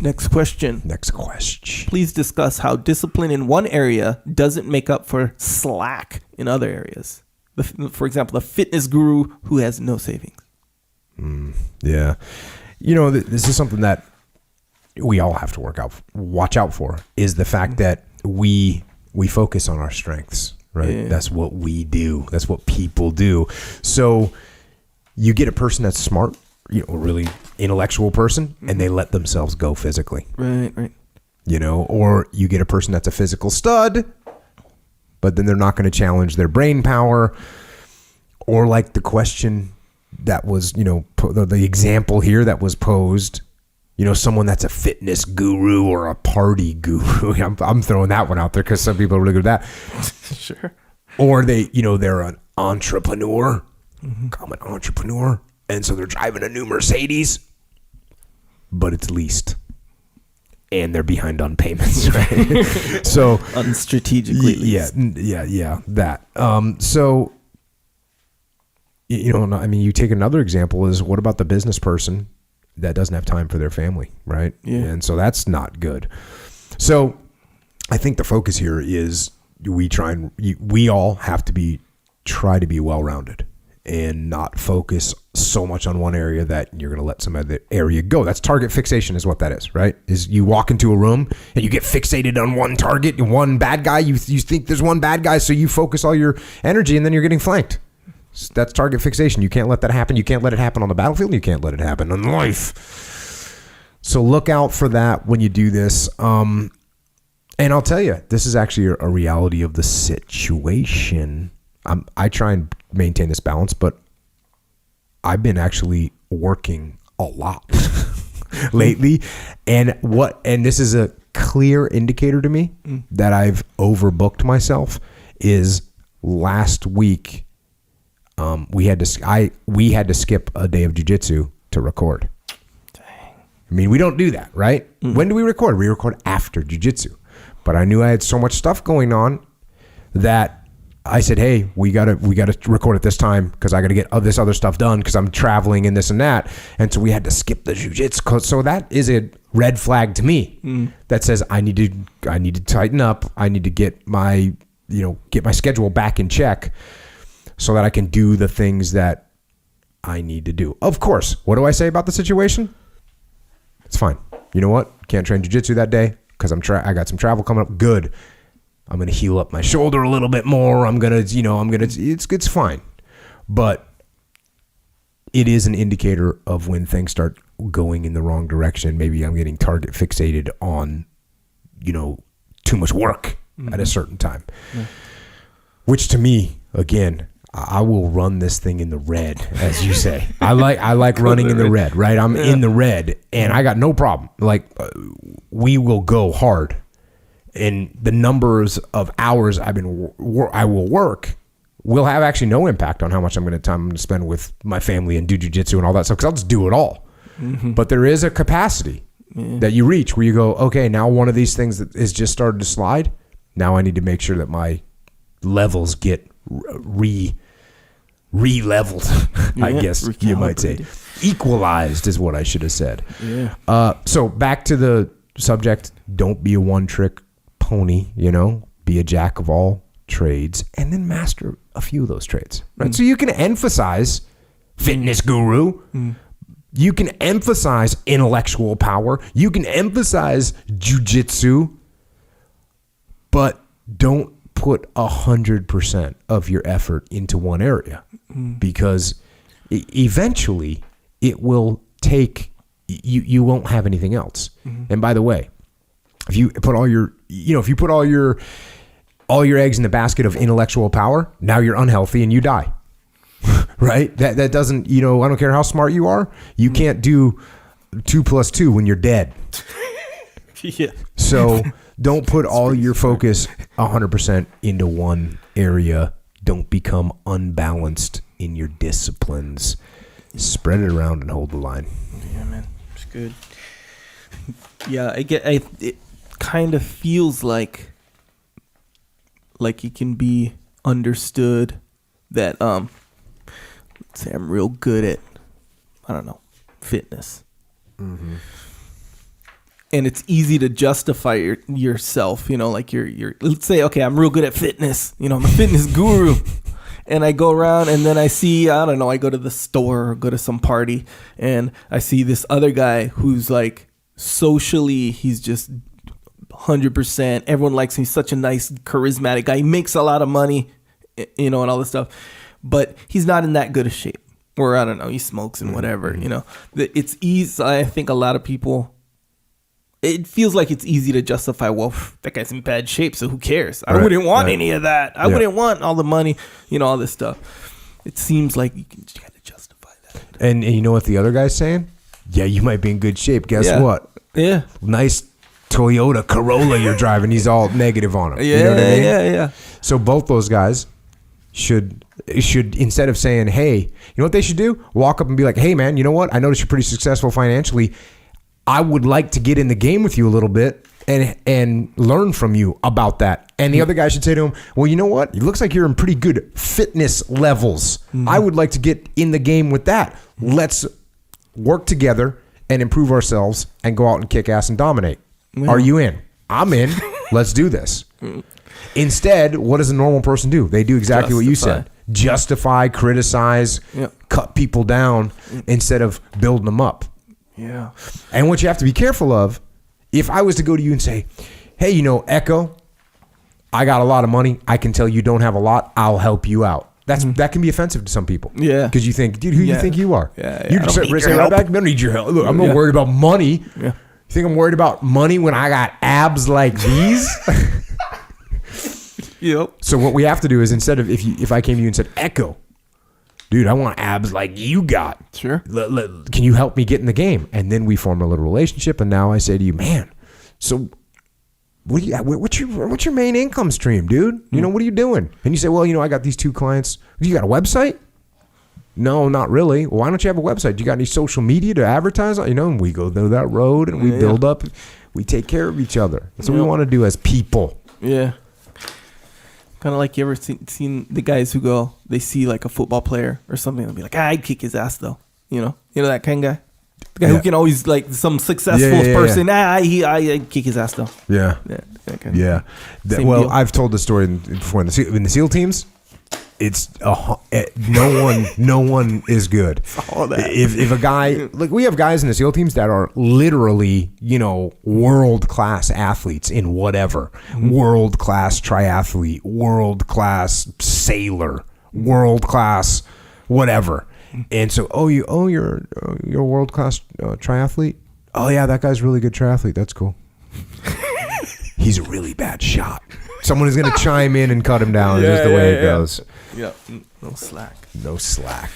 Next question. Please discuss how discipline in one area doesn't make up for slack in other areas. For example, the fitness guru who has no savings. Yeah. You know, this is something that we all have to watch out for, is the fact that we focus on our strengths, right? Yeah. That's what we do. That's what people do. So you get a person that's smart, you know, a really intellectual person, and they let themselves go physically. Right. You know, or you get a person that's a physical stud, but then they're not going to challenge their brain power. Or like the question that was, you know, the example here that was posed, you know, someone that's a fitness guru or a party guru. I'm throwing that one out there because some people are really good at that. Sure. Or they're an entrepreneur. I'm an entrepreneur. And so they're driving a new Mercedes, but it's leased. And they're behind on payments, right? So unstrategically leased. Yeah, that. So, you know, I mean, you take another example is, what about the business person that doesn't have time for their family, right? Yeah. And so that's not good. So I think the focus here is we all have to try to be well-rounded and not focus so much on one area that you're going to let some other area go. That's target fixation is what that is, right? Is you walk into a room and you get fixated on one target, one bad guy. You think there's one bad guy, so you focus all your energy and then you're getting flanked. That's target fixation. You can't let that happen. You can't let it happen on the battlefield. You can't let it happen in life. So look out for that when you do this. And I'll tell you, this is actually a reality of the situation. I try and maintain this balance, but I've been actually working a lot lately. And this is a clear indicator to me that I've overbooked myself is last week. We had to skip a day of jiu-jitsu to record. Dang. I mean, we don't do that, right? When do we record? We record after jiu-jitsu. But I knew I had so much stuff going on that I said, hey, we gotta record at this time because I gotta get this other stuff done because I'm traveling and this and that. And so we had to skip the jiu-jitsu. So that is a red flag to me that says I need to tighten up. I need to get my schedule back in check so that I can do the things that I need to do. Of course, what do I say about the situation? It's fine. You know what? Can't train jiu-jitsu that day because I got some travel coming up. Good. I'm going to heal up my shoulder a little bit more. It's fine. But it is an indicator of when things start going in the wrong direction. Maybe I'm getting target fixated on, too much work at a certain time. Yeah. Which to me, again, I will run this thing in the red, as you say. I like running in the red, right? I'm in the red, and I got no problem. We will go hard, and the numbers of hours I will work will have actually no impact on how much I'm going to spend with my family and do jiu-jitsu and all that stuff, because I'll just do it all. Mm-hmm. But there is a capacity that you reach where you go, okay, now one of these things that has just started to slide. Now I need to make sure that my levels get re-leveled, I guess you might say. Equalized is what I should have said. Yeah. So back to the subject, don't be a one-trick pony, be a jack of all trades and then master a few of those trades, right? So you can emphasize fitness guru. You can emphasize intellectual power. You can emphasize jiu-jitsu, but don't put 100% of your effort into one area because eventually it will take you won't have anything else. And by the way, if you put all your eggs in the basket of intellectual power, now you're unhealthy and you die. Right? That doesn't, I don't care how smart you are, you can't do 2 + 2 when you're dead. Yeah. So don't put all your focus 100% into one area. Don't become unbalanced in your disciplines. Spread it around and hold the line. Yeah, man. It's good. Yeah, it kind of feels like it can be understood that let's say I'm real good at, I don't know, fitness. Mm-hmm. and it's easy to justify yourself, you know, like you're let's say, okay, I'm real good at fitness, you know, I'm a fitness guru. And I go around and then I see, I don't know, I go to the store or go to some party and I see this other guy who's like socially, he's just 100%. Everyone likes him. He's such a nice, charismatic guy. He makes a lot of money, you know, and all this stuff. But he's not in that good a shape. Or I don't know, he smokes and whatever, you know. It's easy. I think a lot of people, it feels like it's easy to justify, well, that guy's in bad shape, so who cares? I wouldn't want any of that. I wouldn't want all the money, you know, all this stuff. It seems like you got to justify that. And you know what the other guy's saying? Yeah, you might be in good shape. Guess what? Yeah. Nice Toyota Corolla you're driving. He's all negative on it. Yeah, you know what I mean? yeah. So both those guys should instead of saying, hey, you know what they should do? Walk up and be like, hey, man, you know what? I noticed you're pretty successful financially. I would like to get in the game with you a little bit and learn from you about that. And the other guy should say to him, well, you know what? It looks like you're in pretty good fitness levels. I would like to get in the game with that. Let's work together and improve ourselves and go out and kick ass and dominate. Are you in? I'm in. Let's do this. Instead, what does a normal person do? They do exactly what you said. Justify, criticize, cut people down instead of building them up. Yeah. And what you have to be careful of, if I was to go to you and say, hey, you know, Echo, I got a lot of money. I can tell you don't have a lot. I'll help you out. That can be offensive to some people. Yeah. Because you think, dude, who you think you are? Yeah. You just say right back, I don't need your help. Look, I'm not worried about money. Yeah. You think I'm worried about money when I got abs like these? Yep. So what we have to do is, instead of if I came to you and said, Echo, dude, I want abs like you got. Sure. Can you help me get in the game? And then we form a little relationship. And now I say to you, man, so what's your main income stream, dude? You know, what are you doing? And you say, well, you know, I got these 2 clients. You got a website? No, not really. Well, why don't you have a website? You got any social media to advertise on? You know, and we go down that road and we build up. We take care of each other. That's what we want to do as people. Yeah. Kind of like you ever seen the guys who go, they see like a football player or something, they'll be like, I'd kick his ass though. You know that kind of guy. The guy who can always, like, some successful person, I'd kick his ass though. Yeah. Yeah. Well, I've told the story before in the SEAL teams. It's no one is good. All that. If a guy, like, we have guys in the SEAL teams that are literally, you know, world class athletes in whatever, world class triathlete, world class sailor, world class whatever. And so, you're a world class triathlete. Oh yeah, that guy's a really good triathlete. That's cool. He's a really bad shot. Someone is going to chime in and cut him down. Just the way it goes. Yeah. No slack. No slack.